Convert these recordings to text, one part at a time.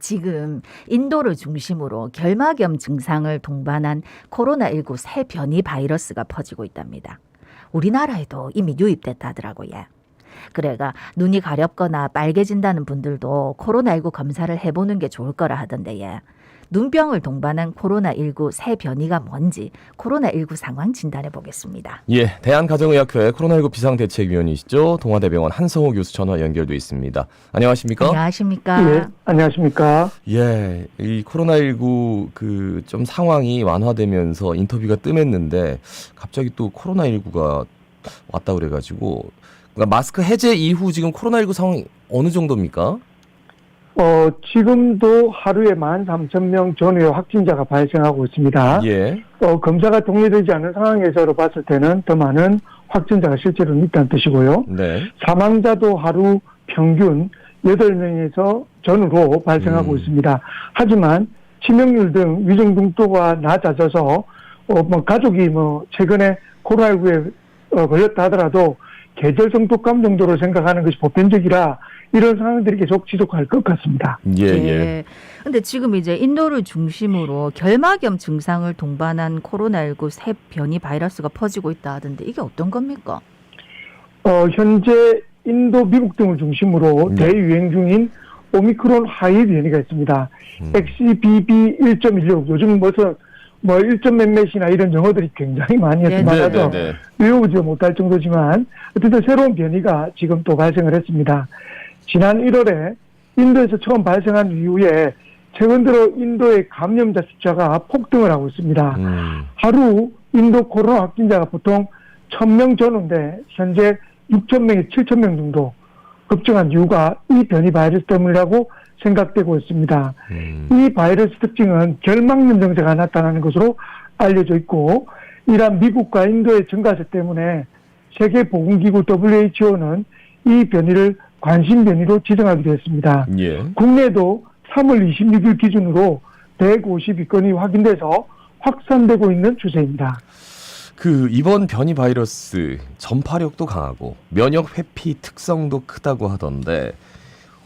지금 인도를 중심으로 결막염 증상을 동반한 코로나19 새 변이 바이러스가 퍼지고 있답니다. 우리나라에도 이미 유입됐다 하더라고요. 그래가 눈이 가렵거나 빨개진다는 분들도 코로나19 검사를 해보는 게 좋을 거라 하던데요. 눈병을 동반한 코로나19 새 변이가 뭔지 코로나19 상황 진단해 보겠습니다. 예, 대한가정의학회 코로나19 비상대책위원이시죠. 동아대병원 한성호 교수 전화 연결돼 있습니다. 안녕하십니까? 안녕하십니까? 예, 안녕하십니까? 예, 이 코로나19 그 좀 상황이 완화되면서 인터뷰가 뜸했는데 갑자기 또 코로나19가 왔다 그래가지고 그러니까 마스크 해제 이후 지금 코로나19 상황이 어느 정도입니까? 지금도 하루에 13,000명 전후의 확진자가 발생하고 있습니다. 예. 검사가 독려되지 않은 상황에서 봤을 때는 더 많은 확진자가 실제로는 있다는 뜻이고요. 네. 사망자도 하루 평균 8명에서 전후로 발생하고 있습니다. 하지만 치명률 등 위중등도가 낮아져서 가족이 최근에 코로나19에 걸렸다 하더라도 계절 성독감 정도로 생각하는 것이 보편적이라 이런 상황들이 계속 지속할 것 같습니다. 예. 근데 지금 이제 인도를 중심으로 결막염 증상을 동반한 코로나19 새 변이 바이러스가 퍼지고 있다 하던데 이게 어떤 겁니까? 현재 인도, 미국 등을 중심으로 대유행 중인 오미크론 하이 변이가 있습니다. XBB 1.16 요즘 무슨 1점 몇몇이나 이런 영어들이 굉장히 많이 말아서 외우지 못할 정도지만 어쨌든 새로운 변이가 지금 또 발생을 했습니다. 지난 1월에 인도에서 처음 발생한 이후에 최근 들어 인도의 감염자 숫자가 폭등을 하고 있습니다. 하루 인도 코로나 확진자가 보통 1,000명 전후인데 현재 6,000명에서 7,000명 정도 급증한 이유가 이 변이 바이러스 때문이라고 생각되고 있습니다. 이 바이러스 특징은 결막염 증세가 나타나는 것으로 알려져 있고 이러한 미국과 인도의 증가세 때문에 세계보건기구 WHO는 이 변이를 관심 변이로 지정하기로 했습니다. 예. 국내도 3월 26일 기준으로 152건이 확인돼서 확산되고 있는 추세입니다. 그 이번 변이 바이러스 전파력도 강하고 면역 회피 특성도 크다고 하던데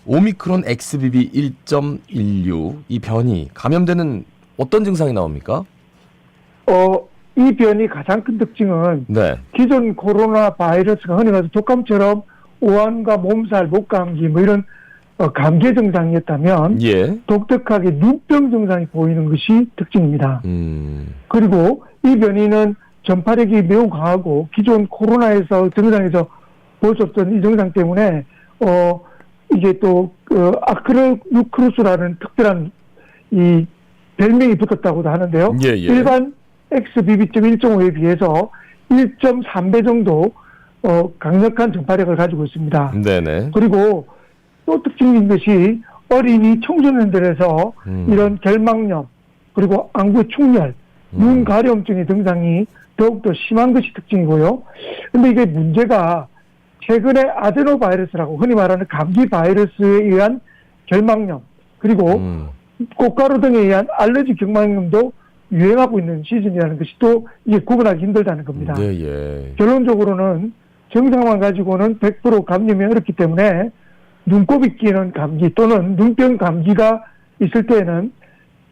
오미크론 XBB 1.16 이 변이 감염되는 어떤 증상이 나옵니까? 이 변이 가장 큰 특징은 기존 코로나 바이러스가 흔히 말해서 독감처럼 오한과 몸살, 목감기 이런 감기 증상이었다면 독특하게 눈병 증상이 보이는 것이 특징입니다. 그리고 이 변이는 전파력이 매우 강하고 기존 코로나에서 증상에서 볼 수 없던 이 증상 때문에 이게 또 아크로누크루스라는 특별한 이 별명이 붙었다고도 하는데요. 일반 XBB.1.5에 비해서 1.3배 정도 강력한 전파력을 가지고 있습니다. 네네. 그리고 또 특징인 것이 어린이 청소년들에서 이런 결막염 그리고 안구 충혈, 눈 가려움증의 증상이 더욱더 심한 것이 특징이고요. 근데 이게 문제가 최근에 아데노바이러스라고 흔히 말하는 감기 바이러스에 의한 결막염 그리고 꽃가루 등에 의한 알레르기 결막염도 유행하고 있는 시즌이라는 것이 또 이게 구분하기 힘들다는 겁니다. 결론적으로는 증상만 가지고는 100% 감염이 어렵기 때문에 눈곱이 끼는 감기 또는 눈병 감기가 있을 때에는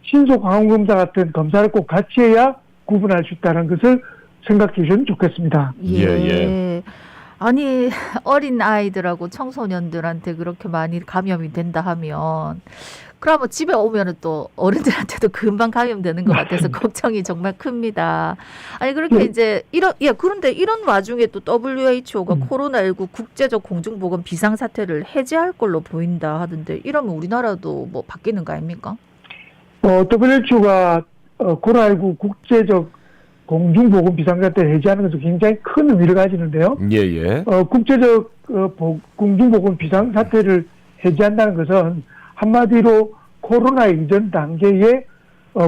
신속 항원검사 같은 검사를 꼭 같이 해야 구분할 수 있다는 것을 생각해 주시면 좋겠습니다. 아니 어린 아이들하고 청소년들한테 그렇게 많이 감염이 된다 하면 그러면 집에 오면은 또 어른들한테도 금방 감염되는 것 같아서 걱정이 정말 큽니다. 아니 그렇게 이제 그런데 이런 와중에 또 WHO가 코로나19 국제적 공중보건 비상사태를 해제할 걸로 보인다 하던데 이러면 우리나라도 뭐 바뀌는 거 아닙니까? WHO가 코로나19 국제적 공중보건 비상사태를 해제하는 것은 굉장히 큰 의미를 가지는데요. 국제적 공중보건 비상사태를 해제한다는 것은 한마디로 코로나 이전 단계의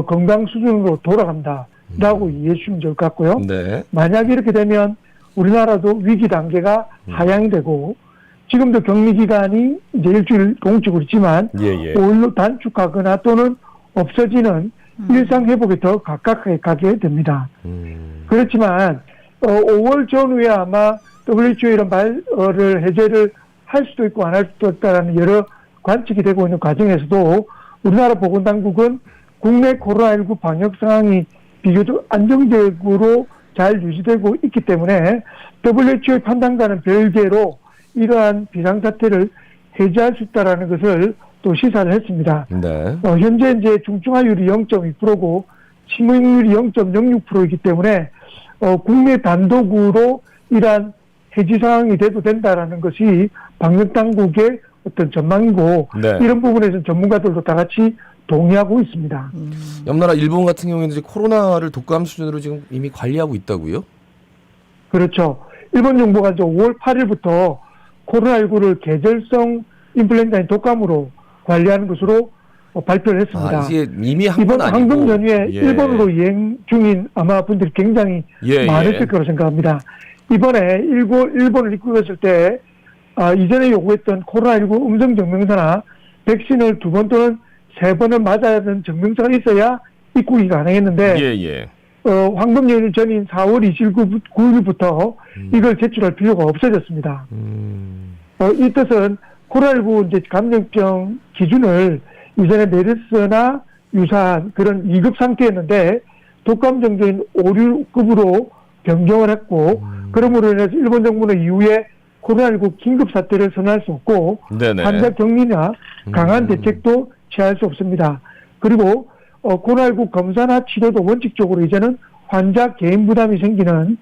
건강 수준으로 돌아간다라고 이해해 주시면 좋을 것 같고요. 만약에 이렇게 되면 우리나라도 위기 단계가 하향이 되고 지금도 격리 기간이 이제 일주일 공식으로 있지만 5일로 단축하거나 또는 없어지는 일상 회복에 더 가깝게 가게 됩니다. 그렇지만 5월 전후에 아마 WHO 이런 해제를 할 수도 있고 안 할 수도 있다는 여러 관측이 되고 있는 과정에서도 우리나라 보건당국은 국내 코로나19 방역 상황이 비교적 안정적으로 잘 유지되고 있기 때문에 WHO의 판단과는 별개로 이러한 비상사태를 해제할 수 있다는 것을 또 시사를 했습니다. 네. 현재 이제 중증화율이 0.2%고 치명률이 0.06%이기 때문에 국내 단독으로 이러한 해지 상황이 돼도 된다라는 것이 방역 당국의 어떤 전망이고 네. 이런 부분에서는 전문가들도 다 같이 동의하고 있습니다. 옆나라 일본 같은 경우에는 이제 코로나를 독감 수준으로 지금 이미 관리하고 있다고요? 그렇죠. 일본 정부가 이제 5월 8일부터 코로나19를 계절성 인플루엔자인 독감으로 관리하는 것으로 발표를 했습니다. 이게 이미 한 이번 건 아니고 황금 연휴에 예. 일본으로 여행 중인 아마 분들이 굉장히 많으실 거로 생각합니다. 이번에 일본을 입국했을 때 이전에 요구했던 코로나19 음성 증명서나 백신을 2번 또는 3번을 맞아야 하는 증명서가 있어야 입국이 가능했는데 예. 황금 연휴 전인 4월 29일부터 이걸 제출할 필요가 없어졌습니다. 이 뜻은 코로나19 이제 감염병 기준을 이전에 메르스나 유사한 그런 2급 상태였는데 독감 정도인 5, 6급으로 변경을 했고 그러므로 인해서 일본 정부는 이후에 코로나19 긴급 사태를 선언할 수 없고 네네. 환자 격리나 강한 대책도 취할 수 없습니다. 그리고 코로나19 검사나 치료도 원칙적으로 이제는 환자 개인 부담이 생기는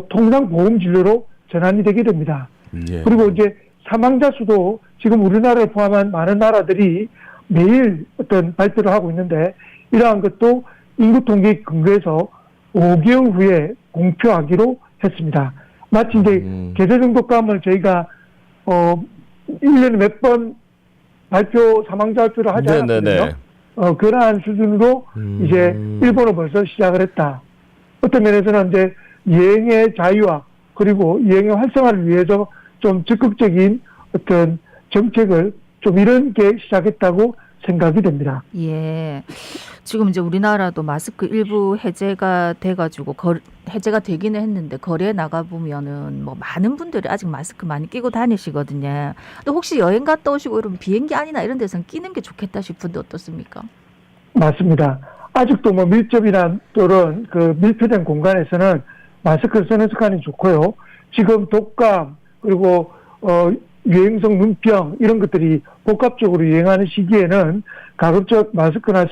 통상 보험 진료로 전환이 되게 됩니다. 예. 그리고 이제 사망자 수도 지금 우리나라를 포함한 많은 나라들이 매일 어떤 발표를 하고 있는데 이러한 것도 인구 통계에 근거해서 5개월 후에 공표하기로 했습니다. 마치 이제 계절성 독감을 저희가 1년에 몇 번 사망자 발표를 하지 않았거든요. 그러한 수준으로 이제 일본은 벌써 시작을 했다. 어떤 면에서는 이제 여행의 자유와 그리고 여행의 활성화를 위해서 좀 적극적인 어떤 정책을 좀 이런 게 시작했다고 생각이 됩니다. 예. 지금 이제 우리나라도 마스크 일부 해제가 돼가지고 해제가 되기는 했는데 거리에 나가 보면은 뭐 많은 분들이 아직 마스크 많이 끼고 다니시거든요. 또 혹시 여행 갔다 오시고 이러면 비행기 안이나 이런 데서는 끼는 게 좋겠다 싶은데 어떻습니까? 맞습니다. 아직도 뭐 밀접이나 또는 그 밀폐된 공간에서는 마스크를 쓰는 습관이 좋고요. 지금 독감 그리고 유행성 눈병 이런 것들이 복합적으로 유행하는 시기에는 가급적 마스크나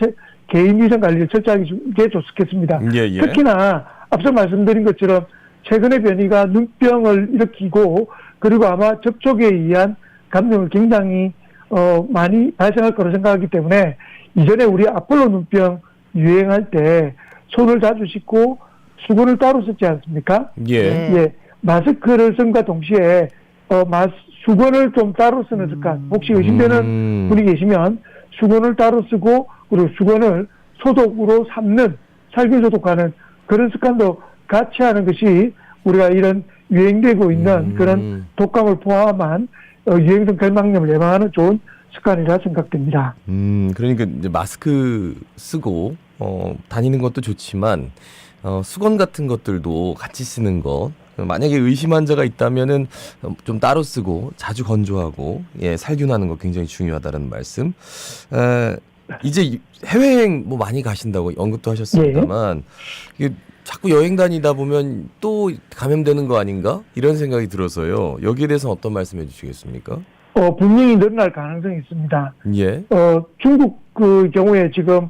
개인 위생 관리를 철저하게 하는 게 좋겠습니다. 예. 특히나 앞서 말씀드린 것처럼 최근의 변이가 눈병을 일으키고 그리고 아마 접촉에 의한 감염을 굉장히 많이 발생할 거로 생각하기 때문에 이전에 우리 아폴로 눈병 유행할 때 손을 자주 씻고 수건을 따로 썼지 않습니까? 예. 마스크를 쓴과 동시에 수건을 좀 따로 쓰는 습관. 혹시 의심되는 분이 계시면 수건을 따로 쓰고 그리고 수건을 소독으로 삶는 살균 소독하는 그런 습관도 같이 하는 것이 우리가 이런 유행되고 있는 그런 독감을 포함한 유행성 결막염을 예방하는 좋은 습관이라 생각됩니다. 그러니까 이제 마스크 쓰고 다니는 것도 좋지만 수건 같은 것들도 같이 쓰는 것. 만약에 의심 환자가 있다면은 좀 따로 쓰고 자주 건조하고 살균하는 거 굉장히 중요하다는 말씀. 이제 해외여행 뭐 많이 가신다고 언급도 하셨습니다만 이게 자꾸 여행 다니다 보면 또 감염되는 거 아닌가 이런 생각이 들어서요. 여기에 대해서 어떤 말씀해 주시겠습니까? 분명히 늘어날 가능성이 있습니다. 예. 중국 그 경우에 지금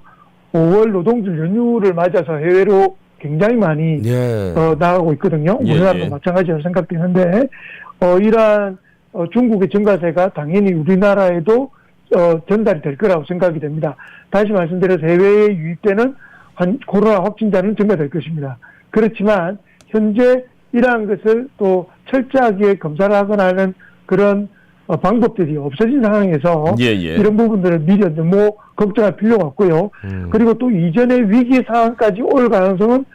5월 노동절 연휴를 맞아서 해외로 굉장히 많이 나가고 있거든요. 우리나라도 마찬가지로 생각되는데 이러한 중국의 증가세가 당연히 우리나라에도 전달이 될 거라고 생각이 됩니다. 다시 말씀드려서 해외에 유입되는 코로나 확진자는 증가될 것입니다. 그렇지만 현재 이러한 것을 또 철저하게 검사를 하거나 하는 그런 방법들이 없어진 상황에서 이런 부분들을 미리 너무 걱정할 필요가 없고요. 그리고 또 이전의 위기 상황까지 올 가능성은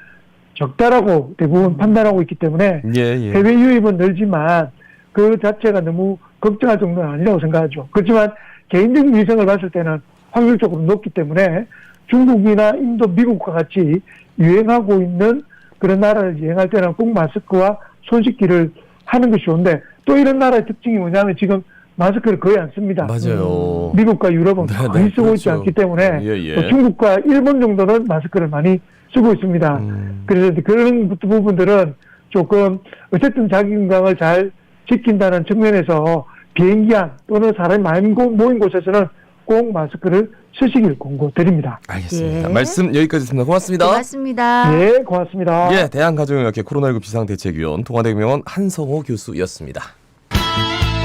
적다라고 대부분 판단하고 있기 때문에 해외 유입은 늘지만 그 자체가 너무 걱정할 정도는 아니라고 생각하죠. 그렇지만 개인적 위생을 봤을 때는 확률적으로 높기 때문에 중국이나 인도, 미국과 같이 유행하고 있는 그런 나라를 여행할 때는 꼭 마스크와 손 씻기를 하는 것이 좋은데 또 이런 나라의 특징이 뭐냐면 지금 마스크를 거의 안 씁니다. 맞아요. 미국과 유럽은 네, 거의 네, 쓰고 있지 그렇죠. 않기 때문에 예, 예. 또 중국과 일본 정도는 마스크를 많이 쓰고 있습니다. 그래서 그런 부분들은 조금 어쨌든 자기 건강을 잘 지킨다는 측면에서 비행기 안 또는 사람이 많이 모인 곳에서는 꼭 마스크를 쓰시길 권고드립니다. 알겠습니다. 예. 말씀 여기까지 했습니다. 고맙습니다. 고맙습니다. 네, 고맙습니다. 예, 대한가족의학회 코로나19 비상대책위원 동아대병원 한성호 교수였습니다.